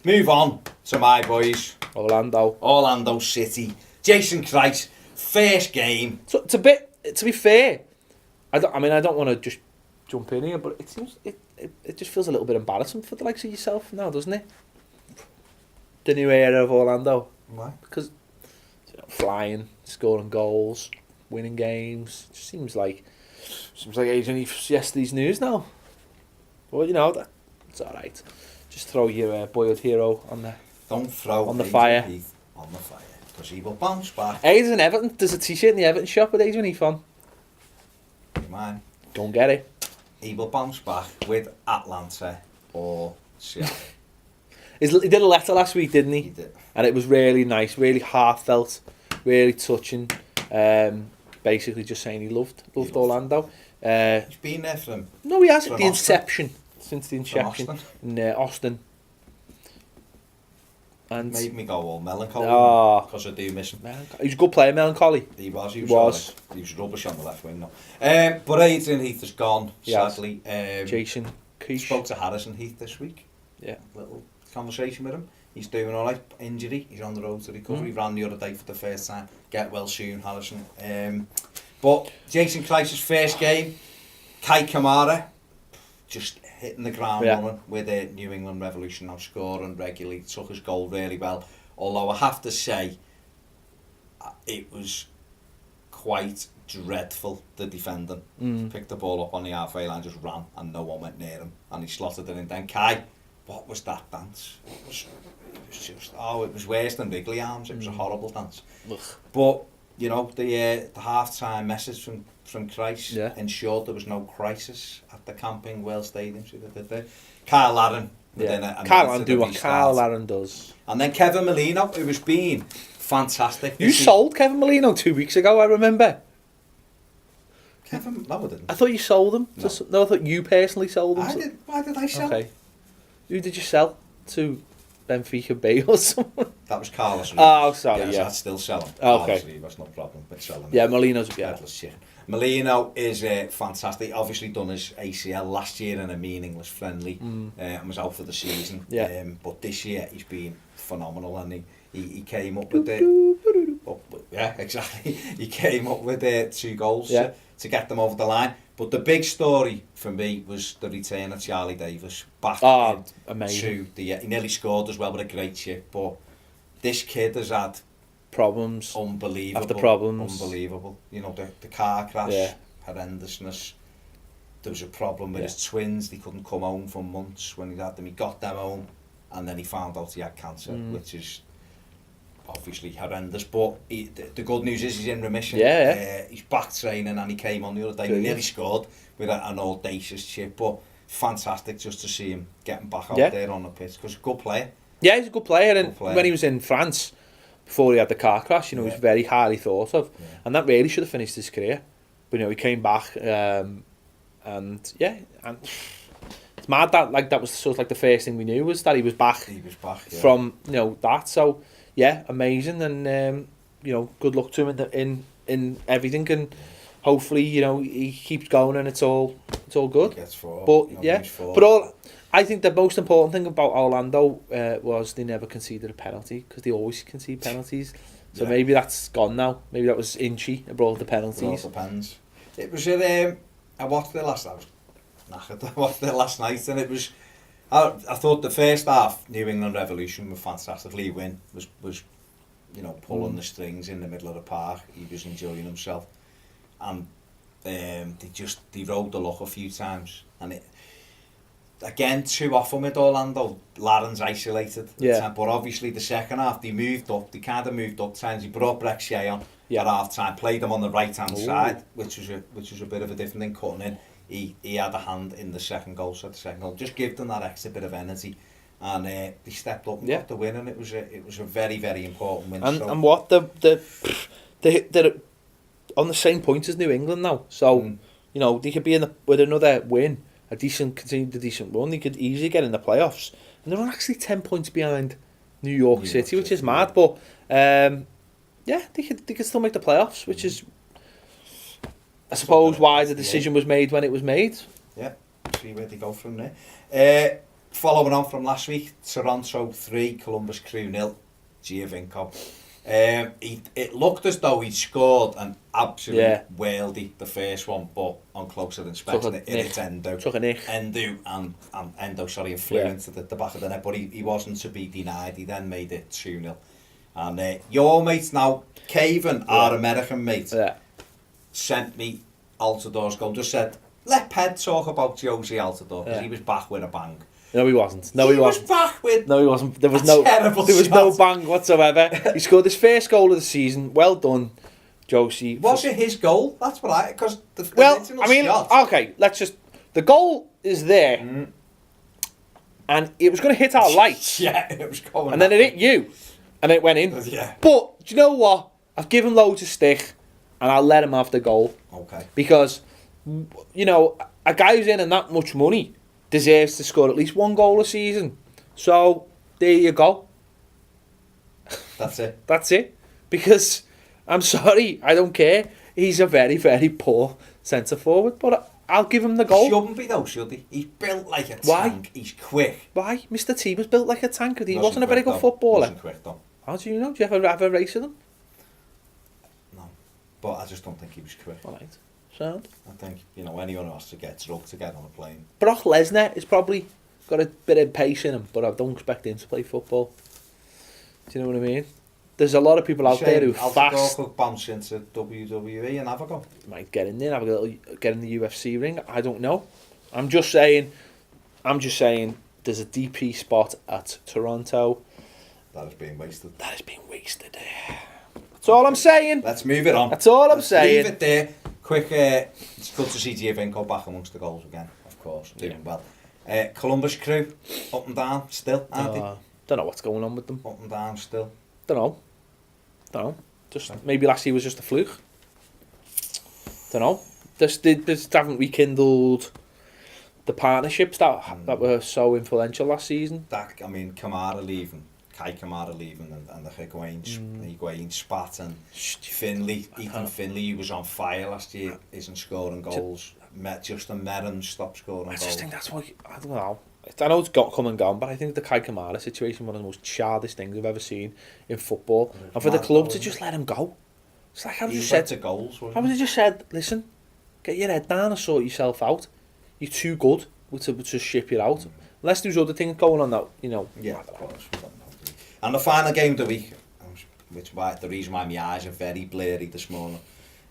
Move on to my boys. Orlando City. Jason Christ, first game. So it's a bit. To be fair, I don't want to just jump in here, but it seems it just feels a little bit embarrassing for the likes of yourself now, doesn't it? The new era of Orlando. Why? Because flying, scoring goals, winning games. It just seems like yesterday's news now. Well, it's all right. Just throw your boyhood hero on the. Don't throw on the fire. Heath on the fire, because he will bounce back. Adrian Everton. There's a T-shirt in the Everton shop with Adrian Heath on. Man, don't get it. He will bounce back with Atlanta or Seattle. He did a letter last week, didn't he? He did. And it was really nice, really heartfelt, really touching. Basically just saying he loved Orlando. He's been there from... No, he hasn't. The inception. Since the inception. Austin. In Austin. And made me go all melancholy. Because I do miss him. He was a good player, melancholy. He was rubbish on the left wing, no. But Adrian Heath has gone, sadly. Jason Keish. Spoke to Harrison Heath this week. Yeah. Little conversation with him. He's doing all right. Injury. He's on the road to recovery. Ran the other day for the first time. Get well soon, Harrison. But Jason Christ's first game, Kai Kamara, just hitting the ground running with a New England Revolution, now scoring regularly, took his goal really well. Although I have to say, it was quite dreadful, the defending. Picked the ball up on the halfway line, just ran, and no one went near him, and he slotted it in. Then Kai, what was that dance? It was just, it was worse than Wrigley Arms. It was a horrible dance. Ugh. But the half-time message from Christ ensured there was no crisis at the Camping World Stadium. So they did there. Kyle Larin. Kyle Larin do what Kyle Larin does. And then Kevin Molino, who has been fantastic. You sold Kevin Molino 2 weeks ago, I remember. Kevin? No, I didn't. I thought you sold him. No, I thought you personally sold him. I did. Why did I sell him? Who did you sell to? Benfica Bay or someone? That was Carlos. Oh, sorry, I'd still sell him. Okay. Obviously, that's no problem with selling him. Yeah, Molino's Molino is fantastic. Obviously done his ACL last year in a meaningless friendly and was out for the season. Yeah. But this year he's been phenomenal, and he came up with he came up with 2 goals to get them over the line. But the big story for me was the return of Charlie Davies back amazing. He nearly scored as well with a great chip, but this kid has had problems. Unbelievable. After problems. Unbelievable. The car crash, horrendousness. There was a problem with his twins. They couldn't come home for months when he had them. He got them home, and then he found out he had cancer, which is obviously horrendous. But the good news is he's in remission. He's back training, and he came on the other day. He nearly scored with an audacious chip, but fantastic just to see him getting back out there on the pitch, because he's a good player. Yeah, he's a good player, and when he was in France, before he had the car crash, he was very highly thought of, and that really should have finished his career. But he came back, and it's mad that was sort of like the first thing we knew was that he was back. He was back from that. So amazing, and good luck to him in everything, and hopefully he keeps going and it's all good. But I think the most important thing about Orlando was they never conceded a penalty, because they always concede penalties. So maybe that's gone now. Maybe that was Inchy that brought the penalties. It all depends. It was I watched it last night. I watched it last night, and it was. I thought the first half, New England Revolution were fantastic. Lee Wynn was pulling the strings in the middle of the park. He was enjoying himself, and they rode the luck a few times, and it. Again, too often with Orlando, Laren's isolated. But obviously the second half, they kind of moved up times. He brought Brexit on at half time, played him on the right hand side, which was a bit of a different thing, cutting in. He had a hand in the second goal, just give them that extra bit of energy, and they stepped up and got the win, and it was a very, very important win. And what they're on the same point as New England now, so they could be with another win. A decent run, they could easily get in the playoffs, and they're actually 10 points behind New York City, which is mad. But they could still make the playoffs, which is, I suppose, why the decision was made when it was made. Yeah, see where they go from there. following on from last week, Toronto 3, Columbus Crew 0, Giovinco. It looked as though he'd scored an absolute worldie, the first one, but on closer inspection, it hit Endo. And Endo, influenced at the back of the net, but he wasn't to be denied. He then made it 2-0. And your mates now, Caven, our American mate, sent me Altidor's goal, just said, let Ped talk about Josie Altidore, because he was back with a bang. No, he wasn't. No, he wasn't. Back with no, he wasn't. There was no bang whatsoever. He scored his first goal of the season. Well done, Josie. Was it his goal? That's what because the shot. Okay, the goal is there, and it was going to hit our lights. It was going. And then it hit you, and it went in. Yeah. But do you know what? I've given loads of stick, and I'll let him have the goal. Okay. Because, a guy who's earning that much money deserves to score at least one goal a season. So, there you go. That's it. That's it. Because, I'm sorry, I don't care. He's a very, very poor centre-forward, but I'll give him the goal. Shouldn't be though, should he? He's built like a tank. Why? He's quick. Why? Mr. T was built like a tank. He wasn't a very good footballer. Wasn't quick though. How do you know? Do you ever have a race with him? No. But I just don't think he was quick. Alright. Sound. I think, anyone who has to get drunk to get on a plane. Brock Lesnar has probably got a bit of pace in him, but I don't expect him to play football. Do you know what I mean? There's a lot of people out there who are fast. Could bounce into WWE and have a go. Might get in there, get in the UFC ring. I don't know. I'm just saying. There's a DP spot at Toronto. That is being wasted. That's all I'm saying. Let's move it on. That's all I'm saying. Leave it there. Quick, it's good to see Giovinco back amongst the goals again, of course, doing well. Columbus Crew, up and down still, aren't they? Don't know what's going on with them. Up and down still. Don't know. Maybe last year was just a fluke. Don't know. Just haven't rekindled the partnerships that were so influential last season. Kamara leaving, Kai Kamara leaving, and the Higuain spat, and Ethan Finley, who was on fire last year, isn't scoring goals. Justin Merrin stopped scoring goals. I just think that's why, I don't know. I know it's got come and gone, but I think the Kai Kamara situation was one of the most childish things I've ever seen in football. And for the club to just let him go. It's like, how would you just said, listen, get your head down and sort yourself out. You're too good to ship you out. Unless there's other things going on that, Yeah, of course. And the final game of the week, the reason why my eyes are very blurry this morning,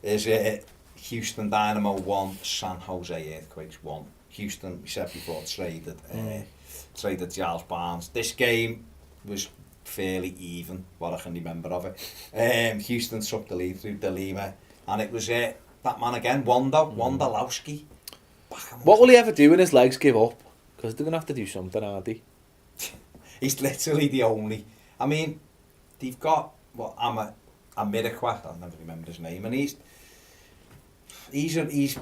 is Houston Dynamo 1, San Jose Earthquakes 1. Houston, we said before, traded Giles Barnes. This game was fairly even, what I can remember of it. Houston took the lead through De Lima, and it was that man again, Wondolowski. What will he ever do when his legs give up? Because they're going to have to do something, aren't they? He's literally the only. They've got Amirikwa, I never remember his name, and he's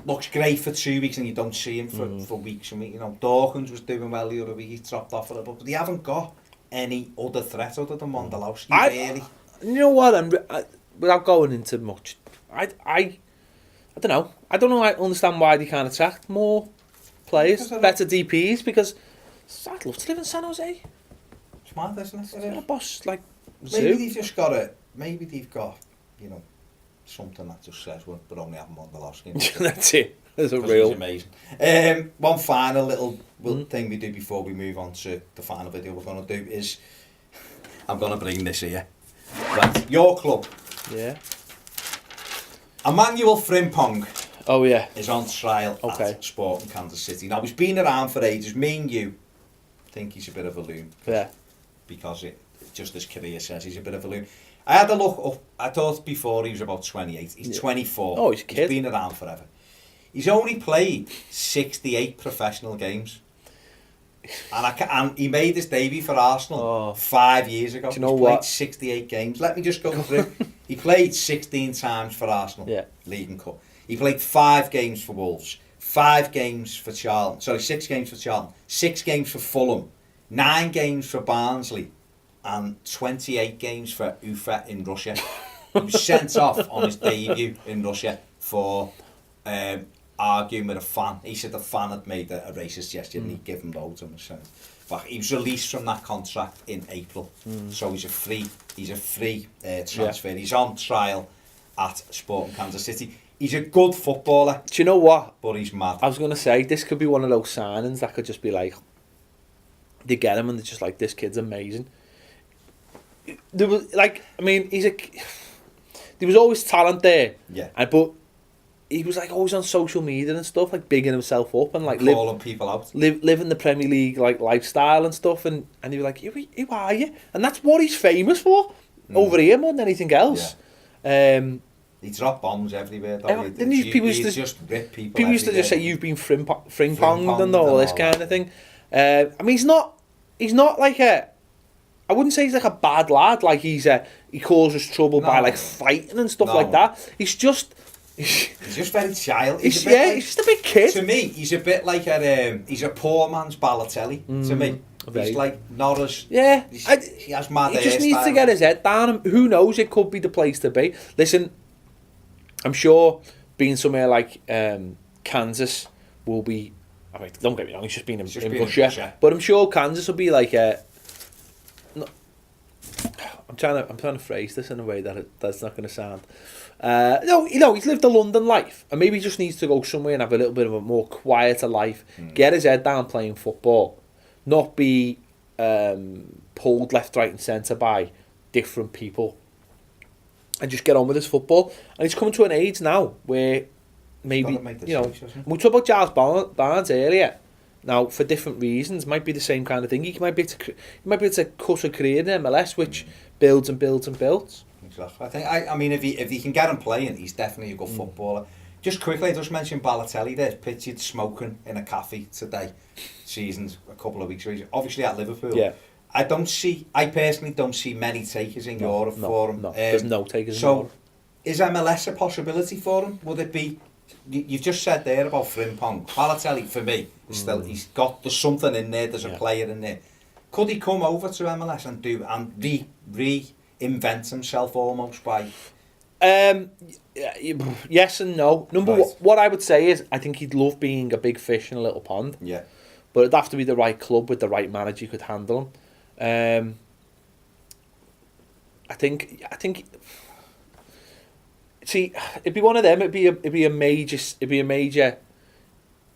looks great for 2 weeks and you don't see him for weeks and weeks. Dawkins was doing well the other week, he dropped off a little bit, but they haven't got any other threat other than Wondolowski, really. You know what, without going into much, I don't know. I understand why they can't attract more players, better DPs, because I'd love to live in San Jose. It's mad, isn't it? It's got a boss like Maybe they've just got something that just says we're only having Wondolowski. That's it. That's a real. It's amazing. One final little thing we do before we move on to the final video we're going to do is, I'm going to bring this here. Right, your club. Yeah. Emmanuel Frimpong. Oh yeah. Is on trial at Sporting Kansas City. Now he's been around for ages. Me and you think he's a bit of a loon. Yeah. Because just his career says he's a bit of a loon. I had a look up. I thought before he was about 28. He's 24. Oh, he's a kid. He's been around forever. He's only played 68 professional games. And he made his debut for Arsenal 5 years ago. Do you know He's played 68 games. Let me just go through. He played 16 times for Arsenal. Yeah. League and Cup. He played 5 games for Wolves. 5 games for Charlton. Sorry, 6 games for Charlton. 6 games for Fulham. 9 games for Barnsley. And 28 games for Ufa in Russia. He was sent off on his debut in Russia for arguing with a fan. He said the fan had made a racist gesture and he'd give him loads of them. back. He was released from that contract in April, so he's a free transfer. Yeah. He's on trial at Sporting Kansas City. He's a good footballer. Do you know what? But he's mad. I was going to say, this could be one of those signings that could just be like, they get him and they're just like, this kid's amazing. There was like, I mean, there was always talent there. Yeah. But he was like always on social media and stuff, like bigging himself up and like calling people out, living the Premier League like lifestyle and stuff, and you were like, who are you? And that's what he's famous for over here more than anything else. Yeah. He dropped bombs everywhere. People used to just rip people. People used to just say you've been frimponged and all this kind of thing. I mean, he's not like a. I wouldn't say he's like a bad lad. Like he causes trouble by like fighting and stuff like that. He's just very childish. He's just a big kid. To me, he's a bit like he's a poor man's Balotelli. To me, he's like not as he has mad. He just needs to get his head down. And who knows? It could be the place to be. Listen, I'm sure being somewhere like Kansas will be. I mean, don't get me wrong. He's just been in Russia, but I'm sure Kansas will be like a. I'm trying to phrase this in a way that's not going to sound. He's lived a London life, and maybe he just needs to go somewhere and have a little bit of a more quieter life. Get his head down playing football, not be pulled left, right, and centre by different people, and just get on with his football. And he's coming to an age now where maybe we talked about Giles Barnes earlier. Now, for different reasons, might be the same kind of thing. He might be able to cut a career in MLS, which builds and builds and builds. Exactly. I mean, if he can get him playing, he's definitely a good footballer. Just quickly, I just mentioned Balotelli there, pictured smoking in a cafe today, seasons a couple of weeks ago. Obviously at Liverpool. Yeah. I personally don't see many takers in Europe for him. No, there's no takers in Europe. So, is MLS a possibility for him? Would it be? You've just said there about Frimpong. Balotelli, for me, there's something in there, there's a player in there. Could he come over to MLS and reinvent himself almost by... Yes and no. What I would say is, I think he'd love being a big fish in a little pond. Yeah. But it'd have to be the right club with the right manager who could handle him. I think... See, it'd be one of them. It'd be a major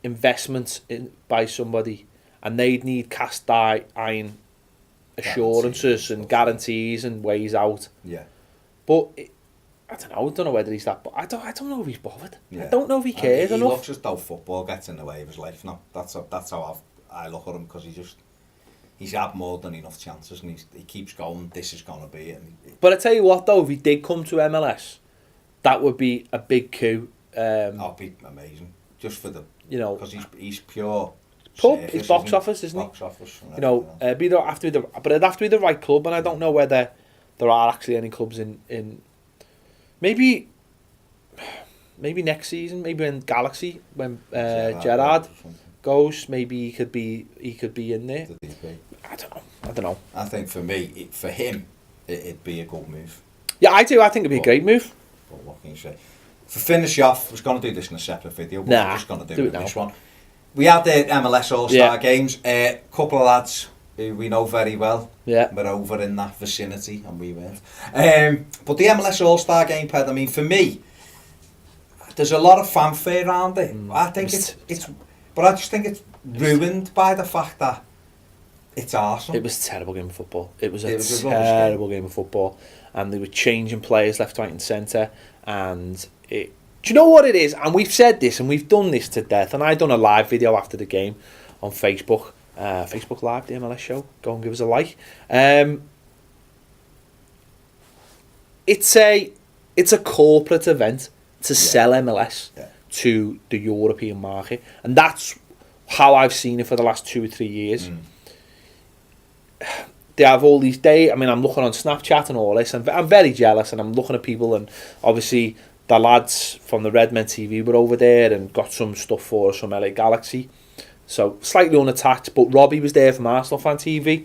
investment by somebody, and they'd need cast iron assurances and guarantees and ways out. Yeah. But I don't know whether he's that. But I don't know if he's bothered. Yeah. I don't know if he cares enough. He looks as though football gets in the way of his life now. That's how I look at him, because he's had more than enough chances, and he keeps going. This is gonna be it. But I tell you what, though, if he did come to MLS. That would be a big coup. That'd be amazing, just for the because he's pure. He's box office, isn't he? Box office. But it'd have to be the right club, and I don't know whether there are actually any clubs in. Maybe next season, maybe in Galaxy when Gerrard goes, maybe he could be in there. I don't know. I think for him, it'd be a good move. Yeah, I do. I think it'd be a great move. What can you say? To finish off, I was going to do this in a separate video, but I'm just going to do it in this one. We had the MLS All-Star Games. A couple of lads who we know very well. Yeah. We're over in that vicinity, and we weren't. But the MLS All-Star Game, Ped, I mean, for me, there's a lot of fanfare around it. I think but I just think it's ruined by the fact that it's Arsenal. It was a terrible game of football. It was a terrible game of football. And they were changing players left, right and centre. And do you know what it is? And we've said this and we've done this to death. And I done a live video after the game on Facebook. Facebook Live, the MLS Show. Go and give us a like. It's a corporate event to sell MLS to the European market. And that's how I've seen it for the last 2 or 3 years. They have all these days. I mean, I'm looking on Snapchat and all this, and I'm very jealous. And I'm looking at people, and obviously the lads from the Redmen TV were over there and got some stuff for us from LA Galaxy. So slightly unattached, but Robbie was there from Arsenal Fan TV,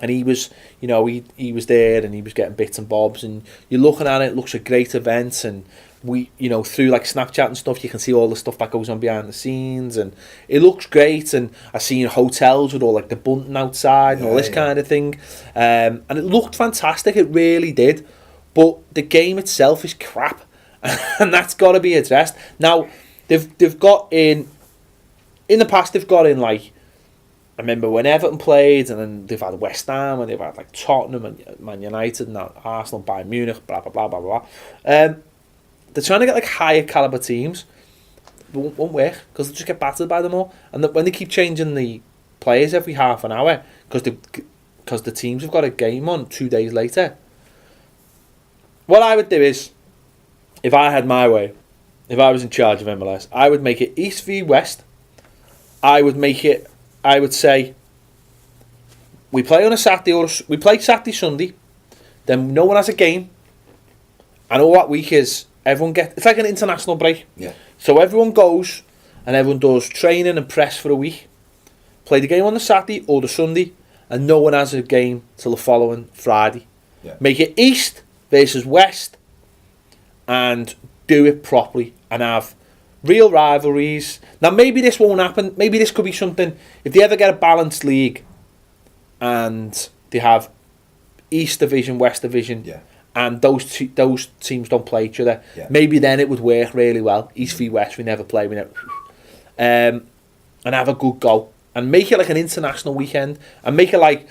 And he was, you know, he was there and he was getting bits and bobs, and you're looking at it, it looks a great event, and we, you know, through like Snapchat and stuff, you can see all the stuff that goes on behind the scenes, and it looks great. And I seen hotels with all like the bunting outside and all this kind of thing, and it looked fantastic, it really did. But the game itself is crap, and that's got to be addressed. Now they've got in the past, they've got in like, I remember when Everton played, and then they've had West Ham, and they've had like Tottenham and Man United, and Arsenal, Bayern Munich, blah blah blah blah blah. They're trying to get like higher caliber teams, but won't work because they just get battered by them all. And when they keep changing the players every half an hour, because the teams have got a game on 2 days later. What I would do is, if I had my way, if I was in charge of MLS, I would make it East v West. I would say we play on a Saturday, or we play Saturday, Sunday, then no one has a game, and all that week is everyone it's like an international break. Yeah. So everyone goes and everyone does training and press for a week, play the game on the Saturday or the Sunday, and no one has a game till the following Friday. Yeah. Make it East versus West, and do it properly, and have real rivalries. Now maybe this won't happen. Maybe this could be something, if they ever get a balanced league and they have East Division, West Division, and those teams don't play each other, maybe then it would work really well. East v West, we never play, and have a good go, and make it like an international weekend, and make it like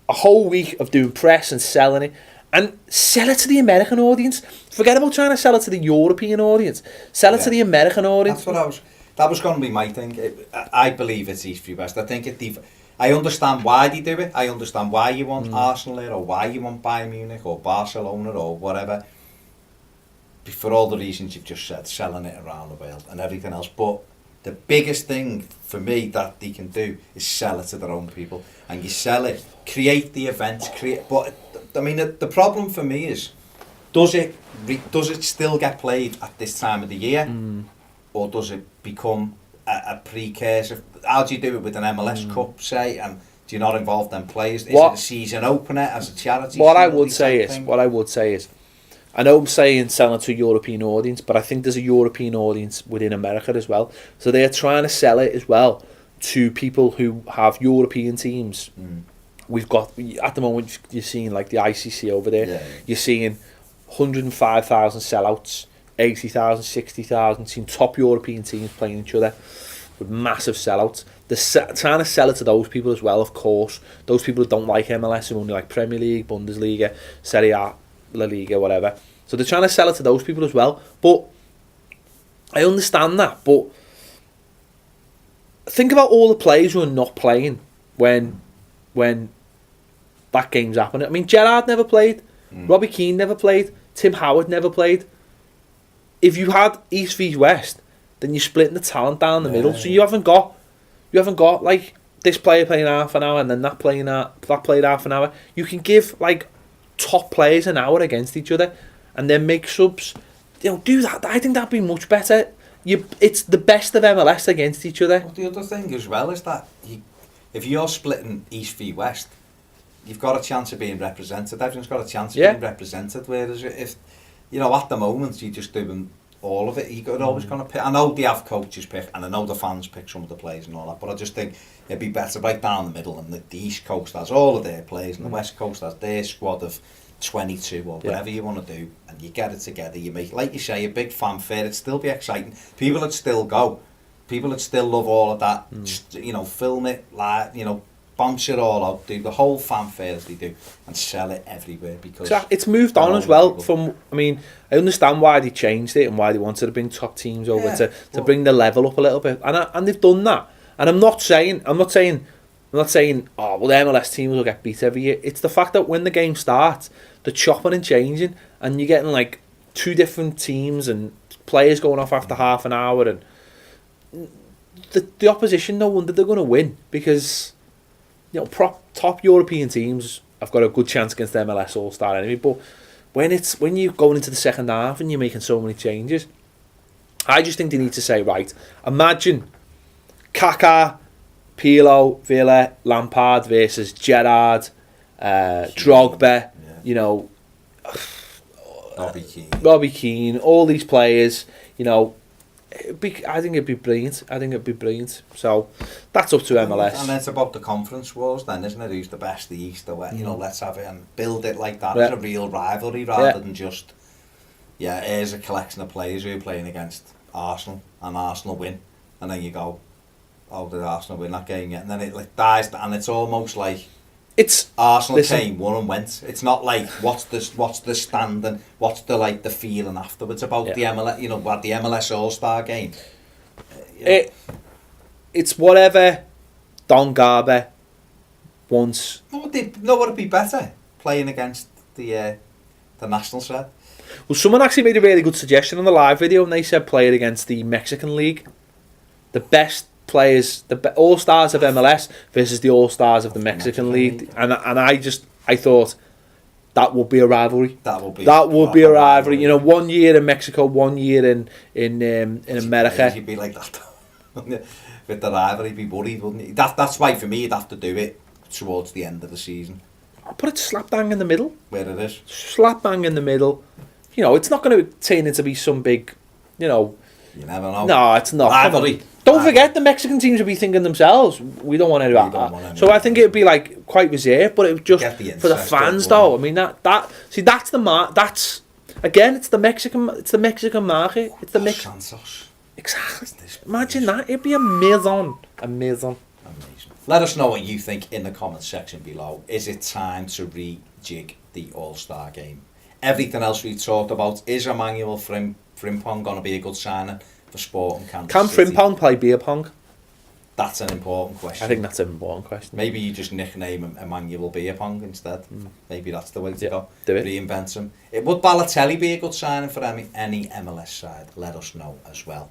a whole week of doing press and selling it. And sell it to the American audience. Forget about trying to sell it to the European audience. Sell it to the American audience. That was going to be my thing. I believe it's East v West. I think I understand why they do it. I understand why you want Arsenal there, or why you want Bayern Munich or Barcelona or whatever. For all the reasons you've just said, selling it around the world and everything else. But the biggest thing for me that they can do is sell it to their own people. And you sell it, create the events, but I mean, the problem for me is, does it still get played at this time of the year, or does it become a precursor? How do you do it with an MLS Cup, say, and do you not involve them players? Is it a season opener as a charity? What I would say is, I know I'm saying selling to a European audience, but I think there's a European audience within America as well. So they're trying to sell it as well to people who have European teams. We've got, at the moment, you're seeing like the ICC over there. You're seeing 105,000 sellouts, 80,000, 60,000. Seeing top European teams playing each other with massive sellouts. They're trying to sell it to those people as well, of course. Those people who don't like MLS, who only like Premier League, Bundesliga, Serie A, La Liga, whatever. So they're trying to sell it to those people as well. But I understand that. But think about all the players who are not playing when that game's happening. I mean, Gerrard never played. Robbie Keane never played. Tim Howard never played. If you had East v West, then you're splitting the talent down the middle. So you haven't got like this player playing half an hour and then that played half an hour. You can give like top players an hour against each other, and then make subs. You know, do that. I think that'd be much better. It's the best of MLS against each other. Well, the other thing as well is that if you're splitting East v West, you've got a chance of being represented. Everyone's got a chance of being represented. Whereas if, at the moment you're just doing all of it, you're always going to pick. I know they have coaches pick, and I know the fans pick some of the players and all that, but I just think it'd be better right down the middle, and the East Coast has all of their players, and the West Coast has their squad of 22 or whatever you want to do, and you get it together. You make, like you say, a big fanfare. It'd still be exciting. People would still go. People would still love all of that. Just, film it, bounce it all out, do the whole fanfare as they do, and sell it everywhere, because it's moved on as well. I understand why they changed it and why they wanted to bring top teams over to bring the level up a little bit, and they've done that. And I'm not saying oh well, the MLS teams will get beat every year. It's the fact that when the game starts, they're chopping and changing, and you're getting like two different teams and players going off after half an hour, and the opposition, no wonder they're going to win, because top European teams have got a good chance against the MLS All-Star anyway. But when you're going into the second half and you're making so many changes, I just think they need to say, right, imagine Kaká Pirlo, Villa, Lampard versus Gerrard, Drogba, you know, Robbie Keane, all these players, you know, I think it'd be brilliant. So that's up to MLS. And it's about the conference wars then, isn't it? Who's the best, the East, or West? You know, let's have it and build it like that as a real rivalry rather than just, here's a collection of players who are playing against Arsenal and Arsenal win. And then you go, oh, did Arsenal win that game yet? And then it like dies, and it's almost like Arsenal came, won and went. It's not like what's the standing, what's the feeling afterwards about the MLS, you know, about the MLS All-Star game. It's whatever Don Garber wants. No, would it be better playing against the national side? Well, someone actually made a really good suggestion on the live video, and they said play it against the Mexican League. The best players, the all-stars of MLS versus the all-stars of the Mexican League. And I thought that would be a rivalry. That would be a rivalry. You know, 1 year in Mexico, 1 year in America. You'd be like that. With the rivalry, you'd be worried, wouldn't you? That's why for me you'd have to do it towards the end of the season. I'll put it slap bang in the middle. Where it is. Slap bang in the middle. You know, it's not going to turn into be some big, you know. You never know. No, it's not. Rivalry. Don't forget, the Mexican teams would be thinking themselves, we don't want to do that. So I think it would be like quite reserved, but it would just for the fans though. I mean that's again, it's the Mexican market. It's the Santos. Exactly. Imagine that. It'd be amazing. Let us know what you think in the comments section below. Is it time to rejig the All-Star game? Everything else we talked about, is Emmanuel Frimpong going to be a good signing for sport and Kansas Can City? Frimpong play beer pong? That's an important question. I think that's an important question. Maybe you just nickname him Emmanuel Beer Pong instead. Maybe that's the way to go. Do it. Reinvent him. Would Balotelli be a good signing for any MLS side? Let us know as well.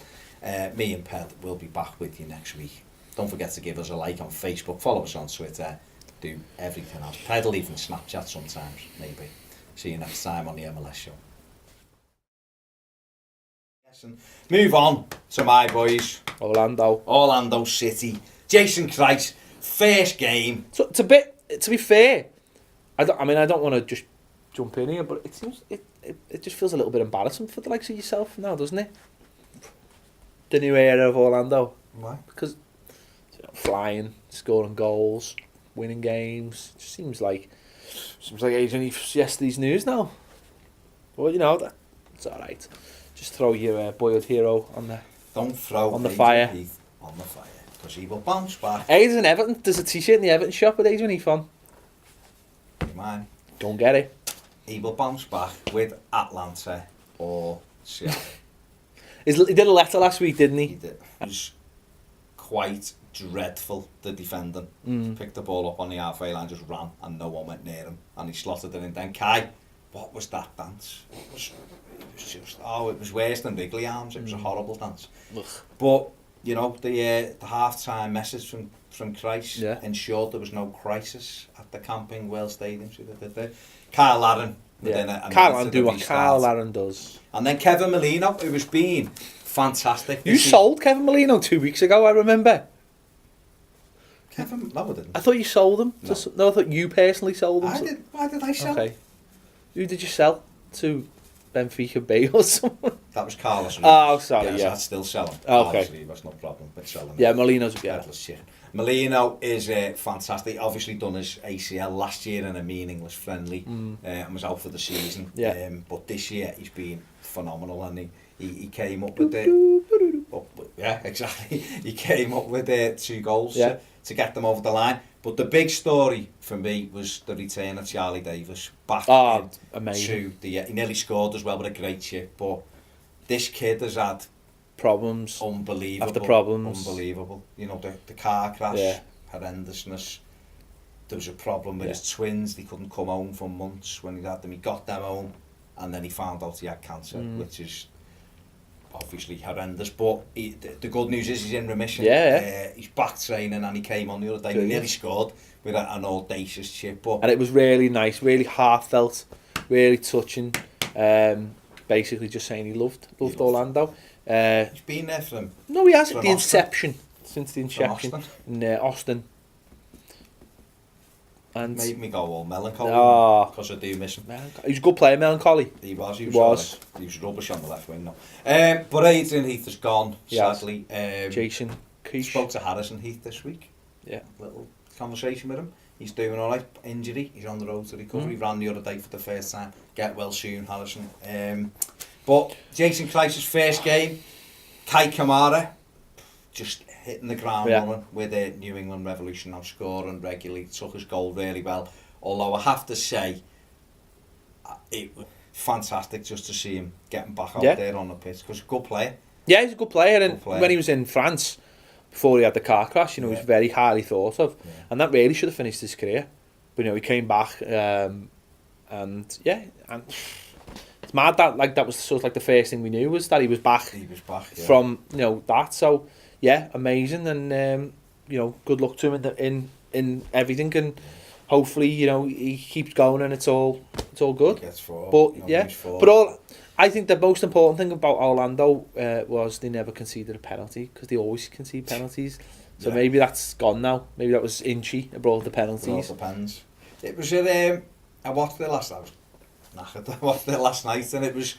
Me and Ped will be back with you next week. Don't forget to give us a like on Facebook. Follow us on Twitter. Do everything else. Ped will even Snapchat sometimes, maybe. See you next time on the MLS Show. Move on to my boys. Orlando City. Jason Christ, first game. So it's a bit. To be fair, I don't want to just jump in here, but it seems it just feels a little bit embarrassing for the likes of yourself now, doesn't it? The new era of Orlando. Why? Because flying, scoring goals, winning games. It just seems like yesterday's news now. Well, you know it's all right. Just throw your boyhood hero on the fire. On the fire, because he will bounce back. Adrian Everton, there's a t-shirt in the Everton shop with Adrian Heath on. Mine. Don't get it. He will bounce back with Atlanta or Seattle. He did a letter last week, didn't he? He did. It was quite dreadful, the defending. Picked the ball up on the halfway line, just ran, and no one went near him. And he slotted it in. Then Kai, what was that dance? It was worse than Wrigley Arms. It was a horrible dance. Ugh. But you know, the half-time message from Christ ensured there was no crisis at the Camping World Stadium. So they did. Kyle Larin. Kyle Larin do what Kyle Larin does. And then Kevin Molino, who has been fantastic. You sold Kevin Molino 2 weeks ago, I remember. Kevin? No, I didn't. I thought you sold him. No, I thought you personally sold him. I did. Why did I sell him? Who did you sell to? Benfica Bay or someone? That was Carlos. Oh, sorry, I'd still sell him. Okay. Obviously, that's no problem with selling him. Yeah, Molino's a headless chicken. Molino is fantastic. Obviously done his ACL last year in a meaningless friendly and was out for the season. But this year he's been phenomenal, and he came up with exactly. He came up with 2 goals to get them over the line. But the big story for me was the return of Charlie Davies back amazing. He nearly scored as well with a great chip, but this kid has had problems. Unbelievable. After problems. Unbelievable. You know, the car crash, horrendousness. There was a problem with his twins. They couldn't come home for months when he had them. He got them home, and then he found out he had cancer, which is obviously horrendous, but the good news is he's in remission. He's back training, and he came on the other day. He nearly scored with an audacious chip, and it was really nice, really heartfelt, really touching. Basically, just saying he loved Orlando. He's been there for him. No, he has. The inception since the injection in Austin. And made me go all melancholy because I do miss him. He was a good player, Melancholy. He was rubbish on the left wing now. But Adrian Heath has gone, sadly. Jason Keesh. Spoke to Harrison Heath this week. Yeah. Little conversation with him. He's doing alright. Injury. He's on the road to recovery. Ran the other day for the first time. Get well soon, Harrison. But Jason Kreis's first game, Kai Kamara, just hitting the ground running with the New England Revolution now, scoring regularly, took his goal really well. Although I have to say, it was fantastic just to see him getting back out there on the pitch, because he's a good player. Yeah, he's a good player, and when he was in France, before he had the car crash, he was very highly thought of, and that really should have finished his career. But he came back, and it's mad that was sort of like the first thing we knew was that he was back. From that. So amazing, and good luck to him in everything, and hopefully he keeps going and it's all good. I think the most important thing about Orlando was they never conceded a penalty, because they always concede penalties. So maybe that's gone now. Maybe that was Inchy that brought the penalties. It all depends. It was I watched it last night. I watched it last night, and it was